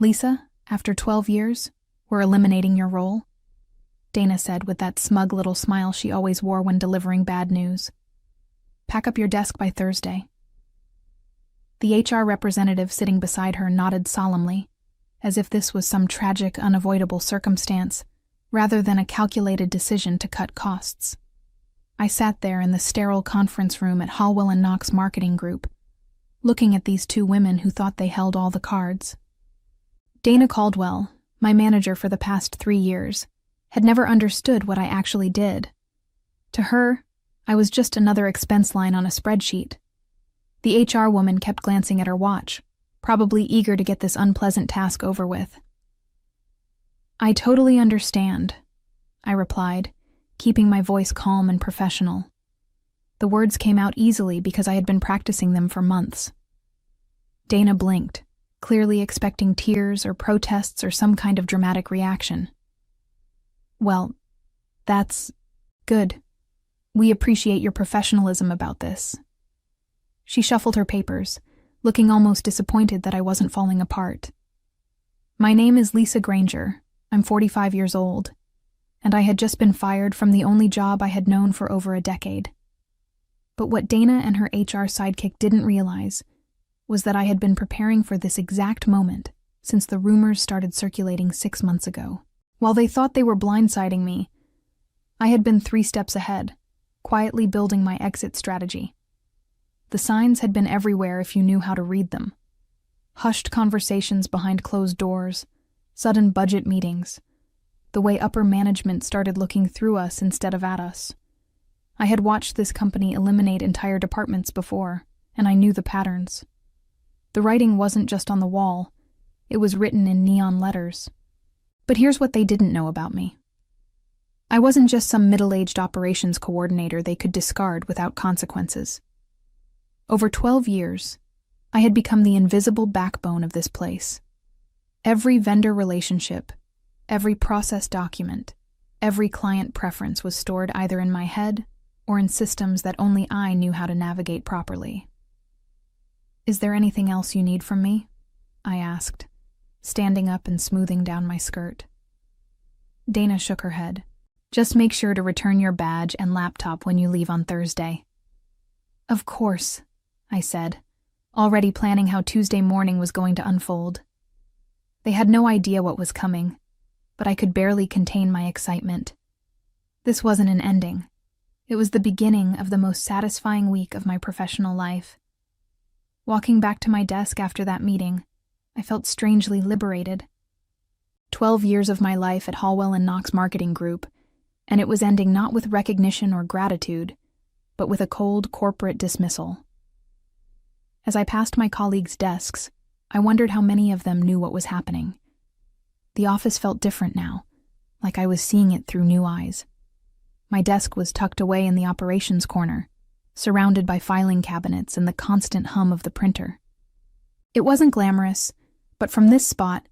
"Lisa, after 12 years, we're eliminating your role," Dana said with that smug little smile she always wore when delivering bad news. "Pack up your desk by Thursday." The HR representative sitting beside her nodded solemnly, as if this was some tragic, unavoidable circumstance, rather than a calculated decision to cut costs. I sat there in the sterile conference room at Hallwell & Knox Marketing Group, looking at these two women who thought they held all the cards. Dana Caldwell, my manager for the past 3 years, had never understood what I actually did. To her, I was just another expense line on a spreadsheet. The HR woman kept glancing at her watch, probably eager to get this unpleasant task over with. "I totally understand," I replied, keeping my voice calm and professional. The words came out easily because I had been practicing them for months. Dana blinked, clearly expecting tears or protests or some kind of dramatic reaction. "Well, that's good. We appreciate your professionalism about this." She shuffled her papers, looking almost disappointed that I wasn't falling apart. "My name is Lisa Granger. I'm 45 years old, and I had just been fired from the only job I had known for over a decade." But what Dana and her HR sidekick didn't realize was that I had been preparing for this exact moment since the rumors started circulating 6 months ago. While they thought they were blindsiding me, I had been 3 steps ahead, quietly building my exit strategy. The signs had been everywhere if you knew how to read them. Hushed conversations behind closed doors, sudden budget meetings, the way upper management started looking through us instead of at us. I had watched this company eliminate entire departments before, and I knew the patterns. The writing wasn't just on the wall, it was written in neon letters. But here's what they didn't know about me. I wasn't just some middle-aged operations coordinator they could discard without consequences. Over 12 years, I had become the invisible backbone of this place. Every vendor relationship, every process document, every client preference was stored either in my head or in systems that only I knew how to navigate properly. "Is there anything else you need from me?" I asked, standing up and smoothing down my skirt. Dana shook her head. "Just make sure to return your badge and laptop when you leave on Thursday." "Of course," I said, already planning how Tuesday morning was going to unfold. They had no idea what was coming, but I could barely contain my excitement. This wasn't an ending. It was the beginning of the most satisfying week of my professional life. Walking back to my desk after that meeting, I felt strangely liberated. 12 years of my life at Hallwell & Knox Marketing Group, and it was ending not with recognition or gratitude, but with a cold corporate dismissal. As I passed my colleagues' desks, I wondered how many of them knew what was happening. The office felt different now, like I was seeing it through new eyes. My desk was tucked away in the operations corner, surrounded by filing cabinets and the constant hum of the printer. It wasn't glamorous, but from this spot,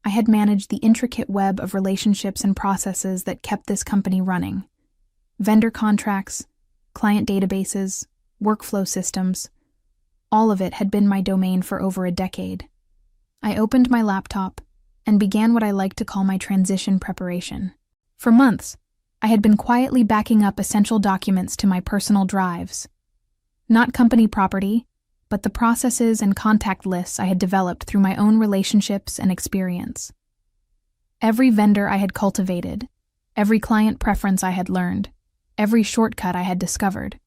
I had managed the intricate web of relationships and processes that kept this company running. Vendor contracts, client databases, workflow systems, all of it had been my domain for over a decade. I opened my laptop and began what I like to call my transition preparation. For months, I had been quietly backing up essential documents to my personal drives. Not company property, but the processes and contact lists I had developed through my own relationships and experience. Every vendor I had cultivated, every client preference I had learned, every shortcut I had discovered.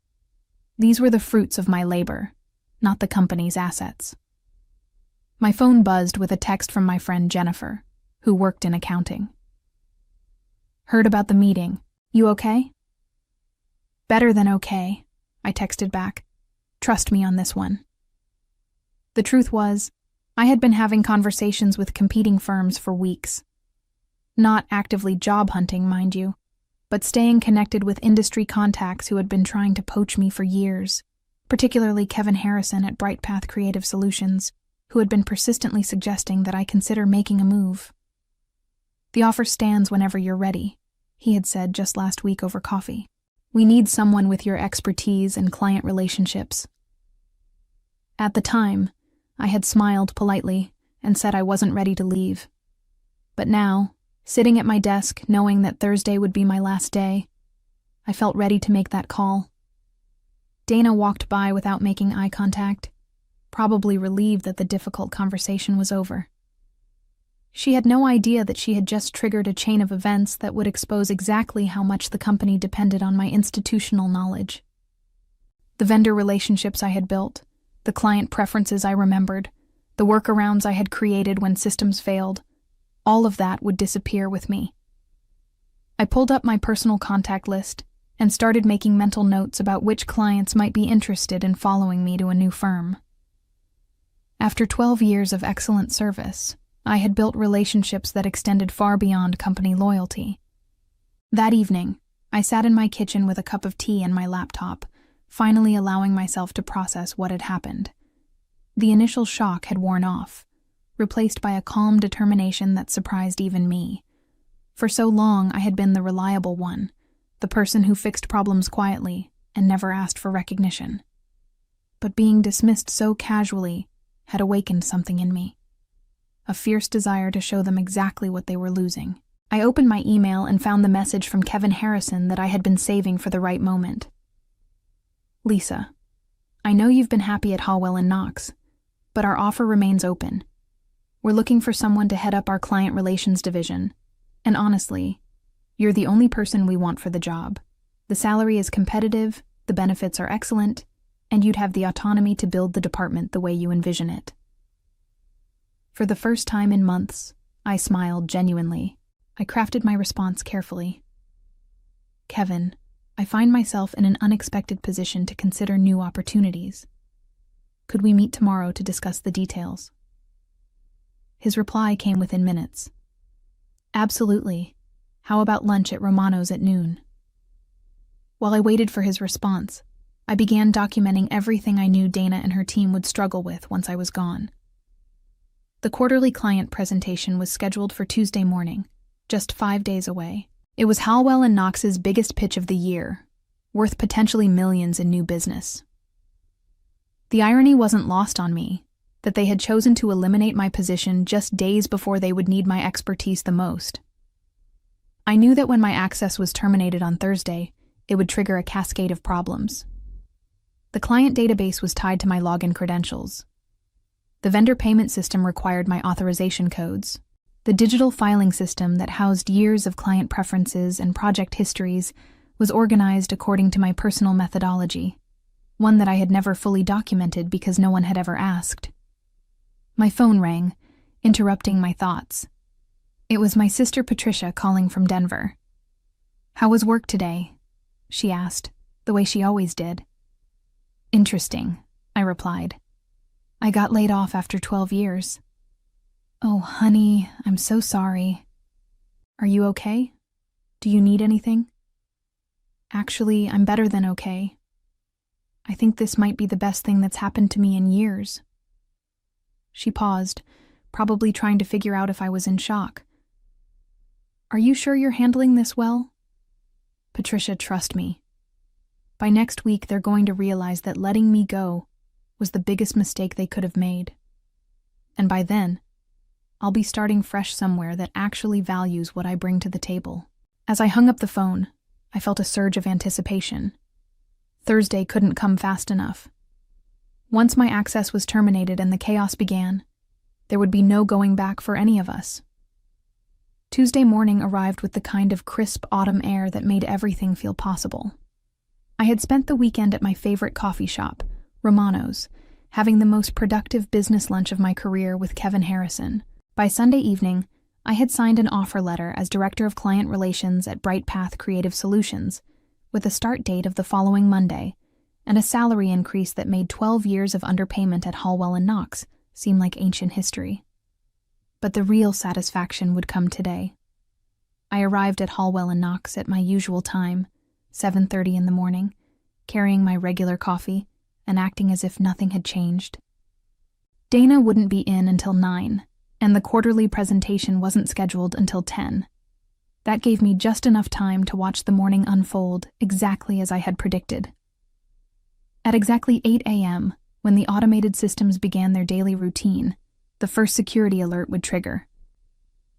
These were the fruits of my labor, not the company's assets. My phone buzzed with a text from my friend Jennifer, who worked in accounting. "Heard about the meeting. You okay?" "Better than okay," I texted back. "Trust me on this one." The truth was, I had been having conversations with competing firms for weeks. Not actively job hunting, mind you, but staying connected with industry contacts who had been trying to poach me for years, particularly Kevin Harrison at BrightPath Creative Solutions, who had been persistently suggesting that I consider making a move. "The offer stands whenever you're ready," he had said just last week over coffee. "We need someone with your expertise and client relationships." At the time, I had smiled politely and said I wasn't ready to leave. But now, sitting at my desk knowing that Thursday would be my last day, I felt ready to make that call. Dana walked by without making eye contact, probably relieved that the difficult conversation was over. She had no idea that she had just triggered a chain of events that would expose exactly how much the company depended on my institutional knowledge. The vendor relationships I had built, the client preferences I remembered, the workarounds I had created when systems failed, all of that would disappear with me. I pulled up my personal contact list and started making mental notes about which clients might be interested in following me to a new firm. After 12 years of excellent service, I had built relationships that extended far beyond company loyalty. That evening, I sat in my kitchen with a cup of tea and my laptop, finally allowing myself to process what had happened. The initial shock had worn off, replaced by a calm determination that surprised even me. For so long, I had been the reliable one, the person who fixed problems quietly and never asked for recognition. But being dismissed so casually had awakened something in me. A fierce desire to show them exactly what they were losing. I opened my email and found the message from Kevin Harrison that I had been saving for the right moment. Lisa, I know you've been happy at Hallwell & Knox, but our offer remains open. We're looking for someone to head up our client relations division, and honestly, you're the only person we want for the job. The salary is competitive, the benefits are excellent, and you'd have the autonomy to build the department the way you envision it. For the first time in months, I smiled genuinely. I crafted my response carefully. Kevin, I find myself in an unexpected position to consider new opportunities. Could we meet tomorrow to discuss the details? His reply came within minutes. Absolutely. How about lunch at Romano's at noon? While I waited for his response, I began documenting everything I knew Dana and her team would struggle with once I was gone. The quarterly client presentation was scheduled for Tuesday morning, just 5 days away. It was Hallwell & Knox's biggest pitch of the year, worth potentially millions in new business. The irony wasn't lost on me, that they had chosen to eliminate my position just days before they would need my expertise the most. I knew that when my access was terminated on Thursday, it would trigger a cascade of problems. The client database was tied to my login credentials. The vendor payment system required my authorization codes. The digital filing system that housed years of client preferences and project histories was organized according to my personal methodology, one that I had never fully documented because no one had ever asked. My phone rang, interrupting my thoughts. It was my sister Patricia calling from Denver. "How was work today?" she asked, the way she always did. "Interesting," I replied. "I got laid off after 12 years. "Oh, honey, I'm so sorry. Are you okay? Do you need anything?" "Actually, I'm better than okay. I think this might be the best thing that's happened to me in years." She paused, probably trying to figure out if I was in shock. "Are you sure you're handling this well?" "Patricia, trust me. By next week, they're going to realize that letting me go was the biggest mistake they could have made. And by then, I'll be starting fresh somewhere that actually values what I bring to the table." As I hung up the phone, I felt a surge of anticipation. Thursday couldn't come fast enough. Once my access was terminated and the chaos began, there would be no going back for any of us. Tuesday morning arrived with the kind of crisp autumn air that made everything feel possible. I had spent the weekend at my favorite coffee shop, Romano's, having the most productive business lunch of my career with Kevin Harrison. By Sunday evening, I had signed an offer letter as Director of Client Relations at BrightPath Creative Solutions, with a start date of the following Monday, and a salary increase that made 12 years of underpayment at Hallwell & Knox seem like ancient history. But the real satisfaction would come today. I arrived at Hallwell & Knox at my usual time, 7:30 in the morning, carrying my regular coffee and acting as if nothing had changed. Dana wouldn't be in until 9, and the quarterly presentation wasn't scheduled until 10. That gave me just enough time to watch the morning unfold exactly as I had predicted. At exactly 8 a.m., when the automated systems began their daily routine, the first security alert would trigger.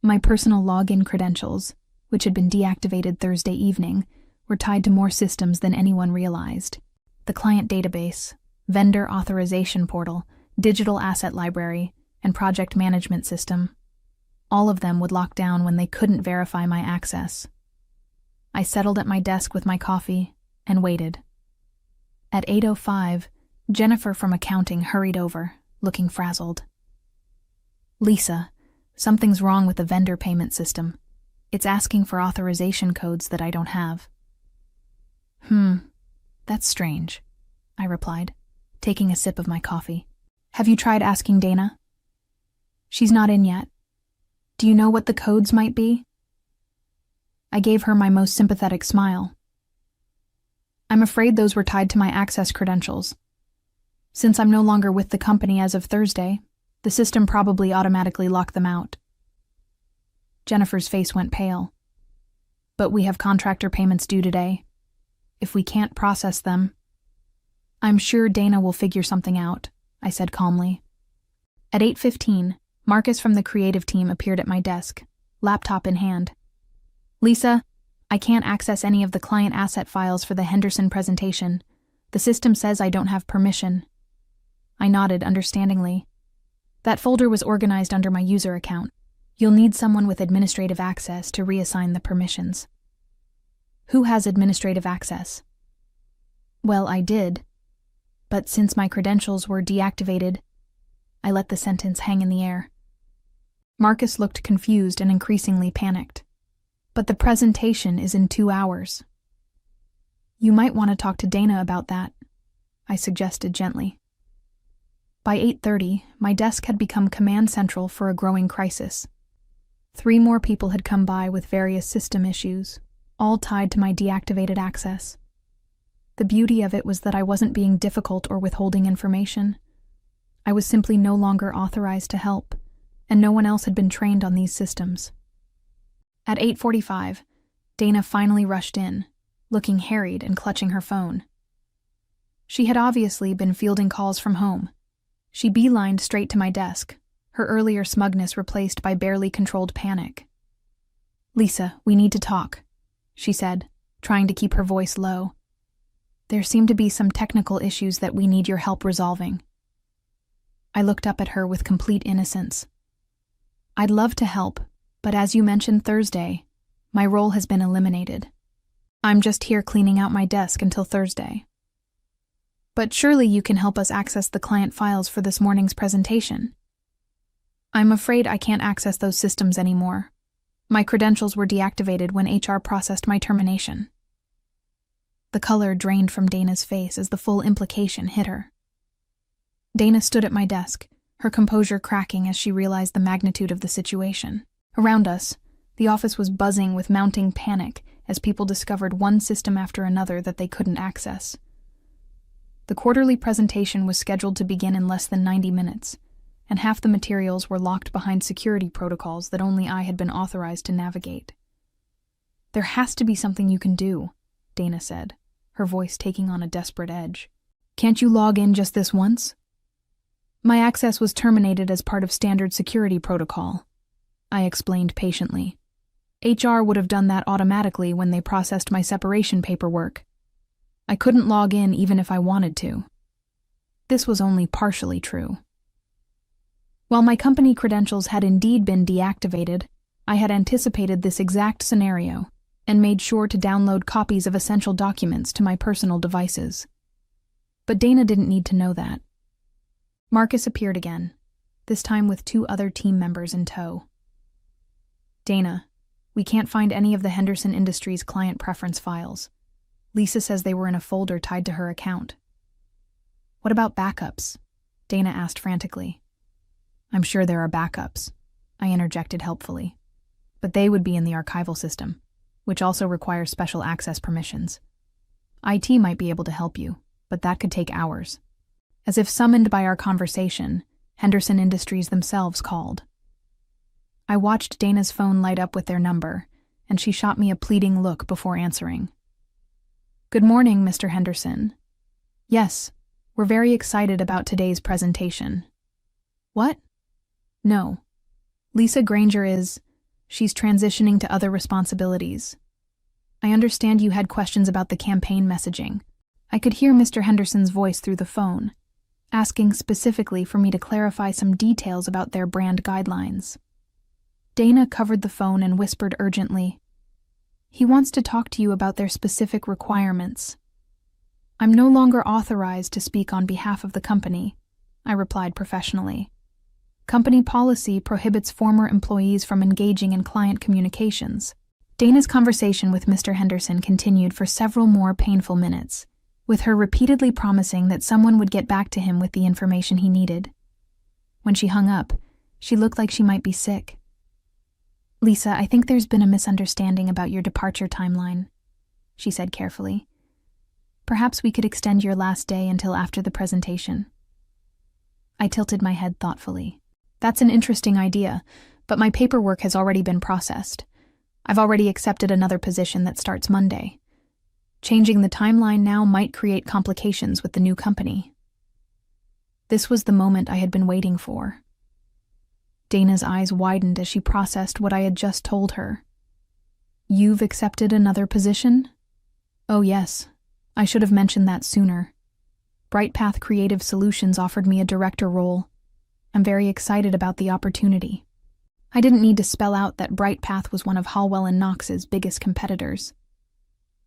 My personal login credentials, which had been deactivated Thursday evening, were tied to more systems than anyone realized. The client database, vendor authorization portal, digital asset library, and project management system. All of them would lock down when they couldn't verify my access. I settled at my desk with my coffee and waited. At 8:05, Jennifer from accounting hurried over, looking frazzled. "Lisa, something's wrong with the vendor payment system. It's asking for authorization codes that I don't have." That's strange," I replied, taking a sip of my coffee. "Have you tried asking Dana?" "She's not in yet. Do you know what the codes might be?" I gave her my most sympathetic smile. "I'm afraid those were tied to my access credentials. Since I'm no longer with the company as of Thursday, the system probably automatically locked them out." Jennifer's face went pale. "But we have contractor payments due today. If we can't process them..." "I'm sure Dana will figure something out," I said calmly. At 8:15, Marcus from the creative team appeared at my desk, laptop in hand. "Lisa, I can't access any of the client asset files for the Henderson presentation. The system says I don't have permission." I nodded understandingly. "That folder was organized under my user account. You'll need someone with administrative access to reassign the permissions." "Who has administrative access?" "Well, I did. But since my credentials were deactivated..." I let the sentence hang in the air. Marcus looked confused and increasingly panicked. "But the presentation is in 2 hours." "You might want to talk to Dana about that," I suggested gently. By 8:30, my desk had become command central for a growing crisis. 3 more people had come by with various system issues, all tied to my deactivated access. The beauty of it was that I wasn't being difficult or withholding information. I was simply no longer authorized to help, and no one else had been trained on these systems. At 8:45, Dana finally rushed in, looking harried and clutching her phone. She had obviously been fielding calls from home. She beelined straight to my desk, her earlier smugness replaced by barely controlled panic. "Lisa, we need to talk," she said, trying to keep her voice low. "There seem to be some technical issues that we need your help resolving." I looked up at her with complete innocence. "I'd love to help, but as you mentioned Thursday, my role has been eliminated. I'm just here cleaning out my desk until Thursday." "But surely you can help us access the client files for this morning's presentation." "I'm afraid I can't access those systems anymore. My credentials were deactivated when HR processed my termination." The color drained from Dana's face as the full implication hit her. Dana stood at my desk, her composure cracking as she realized the magnitude of the situation. Around us, the office was buzzing with mounting panic as people discovered one system after another that they couldn't access. The quarterly presentation was scheduled to begin in less than 90 minutes, and half the materials were locked behind security protocols that only I had been authorized to navigate. "There has to be something you can do," Dana said, her voice taking on a desperate edge. "Can't you log in just this once?" "My access was terminated as part of standard security protocol," I explained patiently. "HR would have done that automatically when they processed my separation paperwork. I couldn't log in even if I wanted to." This was only partially true. While my company credentials had indeed been deactivated, I had anticipated this exact scenario and made sure to download copies of essential documents to my personal devices. But Dana didn't need to know that. Marcus appeared again, this time with 2 other team members in tow. "Dana, we can't find any of the Henderson Industries client preference files. Lisa says they were in a folder tied to her account." "What about backups?" Dana asked frantically. "I'm sure there are backups," I interjected helpfully. "But they would be in the archival system, which also requires special access permissions. IT might be able to help you, but that could take hours." As if summoned by our conversation, Henderson Industries themselves called. I watched Dana's phone light up with their number, and she shot me a pleading look before answering. "Good morning, Mr. Henderson. Yes, we're very excited about today's presentation." "What?" No. Lisa Granger she's transitioning to other responsibilities. I understand you had questions about the campaign messaging. I could hear Mr. Henderson's voice through the phone, asking specifically for me to clarify some details about their brand guidelines. Dana covered the phone and whispered urgently, "He wants to talk to you about their specific requirements." "I'm no longer authorized to speak on behalf of the company," I replied professionally. "Company policy prohibits former employees from engaging in client communications." Dana's conversation with Mr. Henderson continued for several more painful minutes, with her repeatedly promising that someone would get back to him with the information he needed. When she hung up, she looked like she might be sick. "Lisa, I think there's been a misunderstanding about your departure timeline," she said carefully. "Perhaps we could extend your last day until after the presentation." I tilted my head thoughtfully. "That's an interesting idea, but my paperwork has already been processed. I've already accepted another position that starts Monday. Changing the timeline now might create complications with the new company." This was the moment I had been waiting for. Dana's eyes widened as she processed what I had just told her. "You've accepted another position?" "Oh yes, I should have mentioned that sooner. BrightPath Creative Solutions offered me a director role. I'm very excited about the opportunity." I didn't need to spell out that BrightPath was one of Hallwell and Knox's biggest competitors.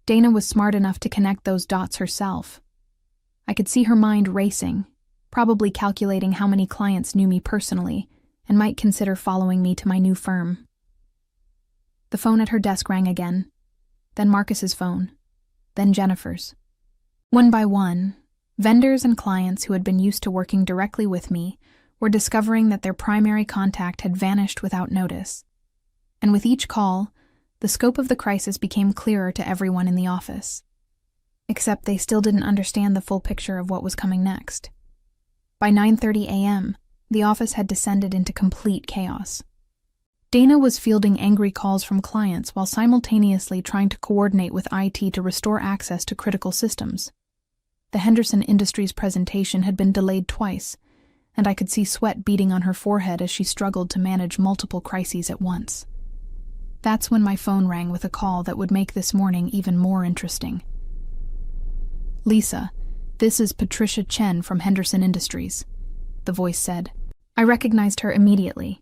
Dana was smart enough to connect those dots herself. I could see her mind racing, probably calculating how many clients knew me personally and might consider following me to my new firm. The phone at her desk rang again, then Marcus's phone, then Jennifer's. One by one, vendors and clients who had been used to working directly with me were discovering that their primary contact had vanished without notice. And with each call, the scope of the crisis became clearer to everyone in the office. Except they still didn't understand the full picture of what was coming next. By 9:30 a.m., the office had descended into complete chaos. Dana was fielding angry calls from clients while simultaneously trying to coordinate with IT to restore access to critical systems. The Henderson Industries presentation had been delayed twice, and I could see sweat beading on her forehead as she struggled to manage multiple crises at once. That's when my phone rang with a call that would make this morning even more interesting. "Lisa, this is Patricia Chen from Henderson Industries," the voice said. I recognized her immediately.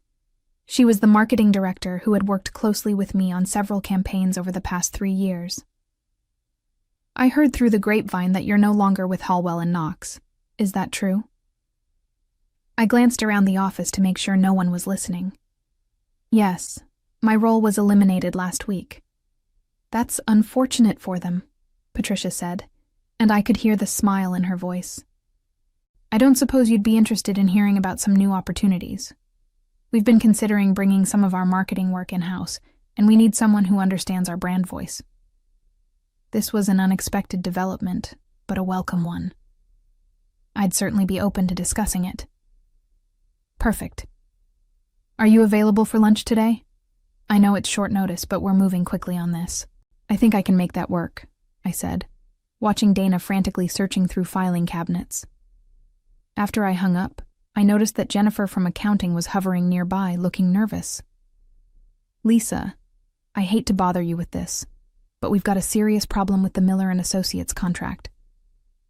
She was the marketing director who had worked closely with me on several campaigns over the past 3 years. "I heard through the grapevine that you're no longer with Hallwell and Knox. Is that true?" I glanced around the office to make sure no one was listening. "Yes, my role was eliminated last week." "That's unfortunate for them," Patricia said, and I could hear the smile in her voice. "I don't suppose you'd be interested in hearing about some new opportunities. We've been considering bringing some of our marketing work in-house, and we need someone who understands our brand voice." This was an unexpected development, but a welcome one. I'd certainly be open to discussing it. "Perfect. Are you available for lunch today? I know it's short notice, but we're moving quickly on this." "I think I can make that work," I said, watching Dana frantically searching through filing cabinets. After I hung up, I noticed that Jennifer from accounting was hovering nearby, looking nervous. "Lisa, I hate to bother you with this, but we've got a serious problem with the Miller & Associates contract.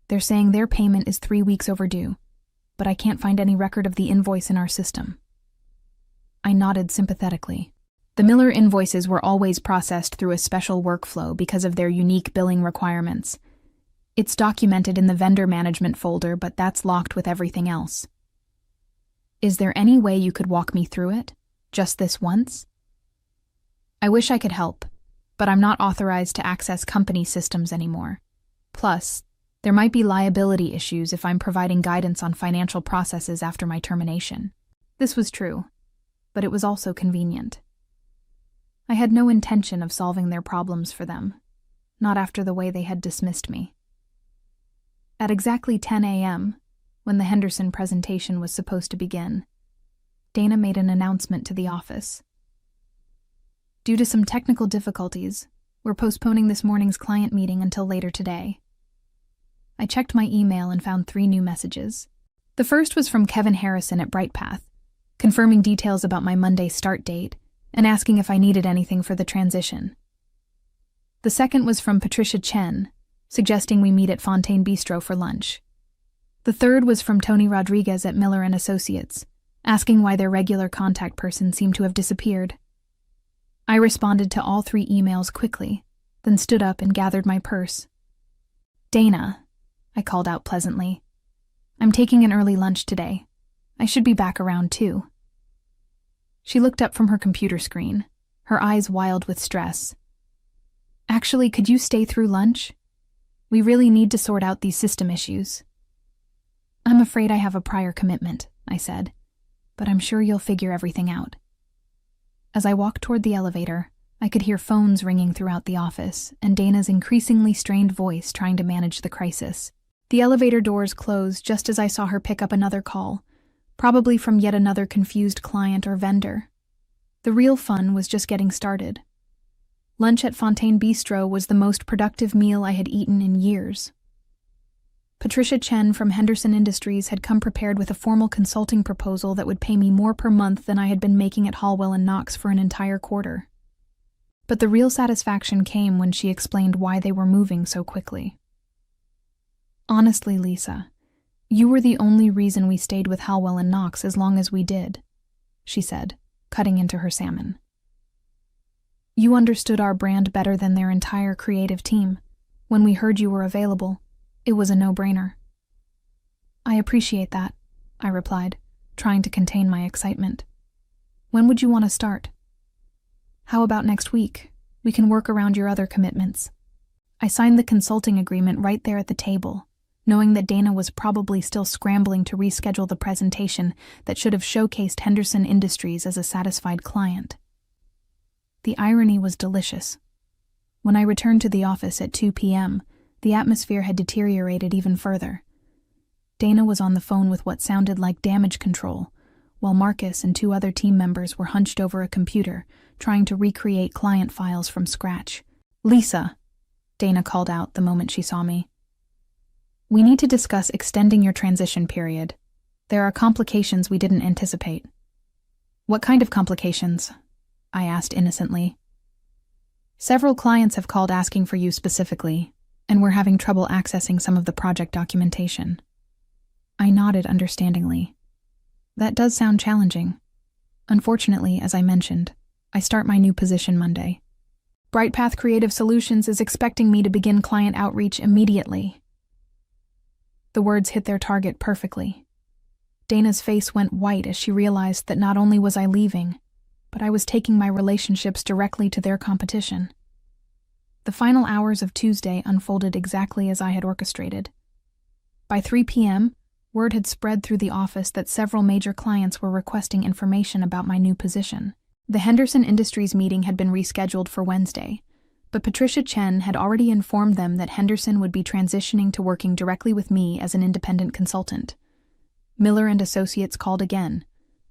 They're saying their payment is 3 weeks overdue, but I can't find any record of the invoice in our system." I nodded sympathetically. The Miller invoices were always processed through a special workflow because of their unique billing requirements. It's documented in the vendor management folder, but that's locked with everything else. "Is there any way you could walk me through it? Just this once?" "I wish I could help, but I'm not authorized to access company systems anymore. Plus, there might be liability issues if I'm providing guidance on financial processes after my termination." This was true, but it was also convenient. I had no intention of solving their problems for them, not after the way they had dismissed me. At exactly 10 a.m., when the Henderson presentation was supposed to begin, Dana made an announcement to the office. "Due to some technical difficulties, we're postponing this morning's client meeting until later today." I checked my email and found 3 new messages. The first was from Kevin Harrison at BrightPath. confirming details about my Monday start date, and asking if I needed anything for the transition. The second was from Patricia Chen, suggesting we meet at Fontaine Bistro for lunch. The third was from Tony Rodriguez at Miller & Associates, asking why their regular contact person seemed to have disappeared. I responded to all 3 emails quickly, then stood up and gathered my purse. "Dana," I called out pleasantly. "I'm taking an early lunch today. I should be back around 2. She looked up from her computer screen, her eyes wild with stress. "Actually, could you stay through lunch? We really need to sort out these system issues." "I'm afraid I have a prior commitment," I said, "but I'm sure you'll figure everything out." As I walked toward the elevator, I could hear phones ringing throughout the office and Dana's increasingly strained voice trying to manage the crisis. The elevator doors closed just as I saw her pick up another call, probably from yet another confused client or vendor. The real fun was just getting started. Lunch at Fontaine Bistro was the most productive meal I had eaten in years. Patricia Chen from Henderson Industries had come prepared with a formal consulting proposal that would pay me more per month than I had been making at Hallwell & Knox for an entire quarter. But the real satisfaction came when she explained why they were moving so quickly. "Honestly, Lisa, you were the only reason we stayed with Hallwell & Knox as long as we did," she said, cutting into her salmon. "You understood our brand better than their entire creative team. When we heard you were available, it was a no-brainer." "I appreciate that," I replied, trying to contain my excitement. "When would you want to start?" "How about next week? We can work around your other commitments." I signed the consulting agreement right there at the table, knowing that Dana was probably still scrambling to reschedule the presentation that should have showcased Henderson Industries as a satisfied client. The irony was delicious. When I returned to the office at 2 p.m., the atmosphere had deteriorated even further. Dana was on the phone with what sounded like damage control, while Marcus and 2 other team members were hunched over a computer, trying to recreate client files from scratch. "Lisa," Dana called out the moment she saw me. "We need to discuss extending your transition period. There are complications we didn't anticipate." "What kind of complications?" I asked innocently. "Several clients have called asking for you specifically, and we're having trouble accessing some of the project documentation." I nodded understandingly. "That does sound challenging. Unfortunately, as I mentioned, I start my new position Monday. Brightpath Creative Solutions is expecting me to begin client outreach immediately." The words hit their target perfectly. Dana's face went white as she realized that not only was I leaving, but I was taking my relationships directly to their competition. The final hours of Tuesday unfolded exactly as I had orchestrated. By 3 p.m., word had spread through the office that several major clients were requesting information about my new position. The Henderson Industries meeting had been rescheduled for Wednesday, but Patricia Chen had already informed them that Henderson would be transitioning to working directly with me as an independent consultant. Miller & Associates called again,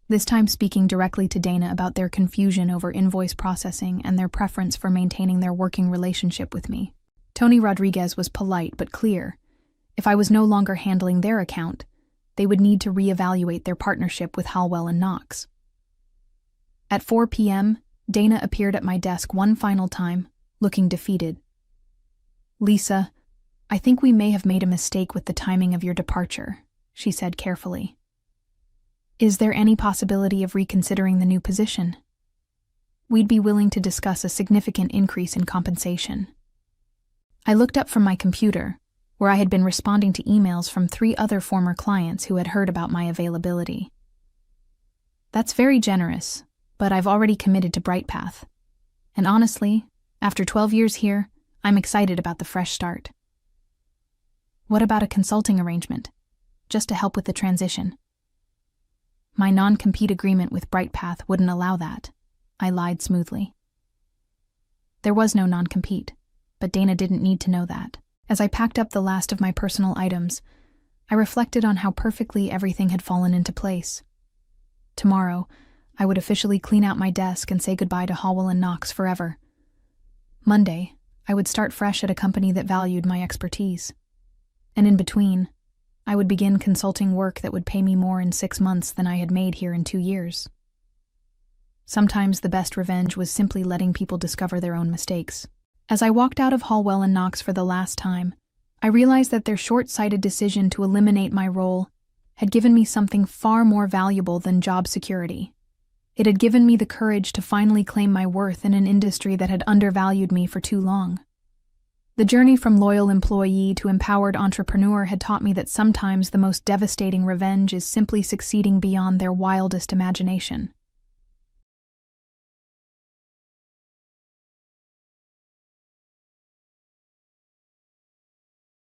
this time speaking directly to Dana about their confusion over invoice processing and their preference for maintaining their working relationship with me. Tony Rodriguez was polite but clear. If I was no longer handling their account, they would need to reevaluate their partnership with Hallwell & Knox. At 4 p.m., Dana appeared at my desk one final time, looking defeated. "Lisa, I think we may have made a mistake with the timing of your departure," she said carefully. "Is there any possibility of reconsidering the new position? We'd be willing to discuss a significant increase in compensation." I looked up from my computer, where I had been responding to emails from 3 other former clients who had heard about my availability. "That's very generous, but I've already committed to Brightpath. And honestly, after 12 years here, I'm excited about the fresh start." "What about a consulting arrangement, just to help with the transition?" "My non-compete agreement with Brightpath wouldn't allow that," I lied smoothly. There was no non-compete, but Dana didn't need to know that. As I packed up the last of my personal items, I reflected on how perfectly everything had fallen into place. Tomorrow, I would officially clean out my desk and say goodbye to Hallwell & Knox forever. Monday, I would start fresh at a company that valued my expertise. And in between, I would begin consulting work that would pay me more in 6 months than I had made here in 2 years. Sometimes the best revenge was simply letting people discover their own mistakes. As I walked out of Hallwell and Knox for the last time, I realized that their short-sighted decision to eliminate my role had given me something far more valuable than job security. It had given me the courage to finally claim my worth in an industry that had undervalued me for too long. The journey from loyal employee to empowered entrepreneur had taught me that sometimes the most devastating revenge is simply succeeding beyond their wildest imagination.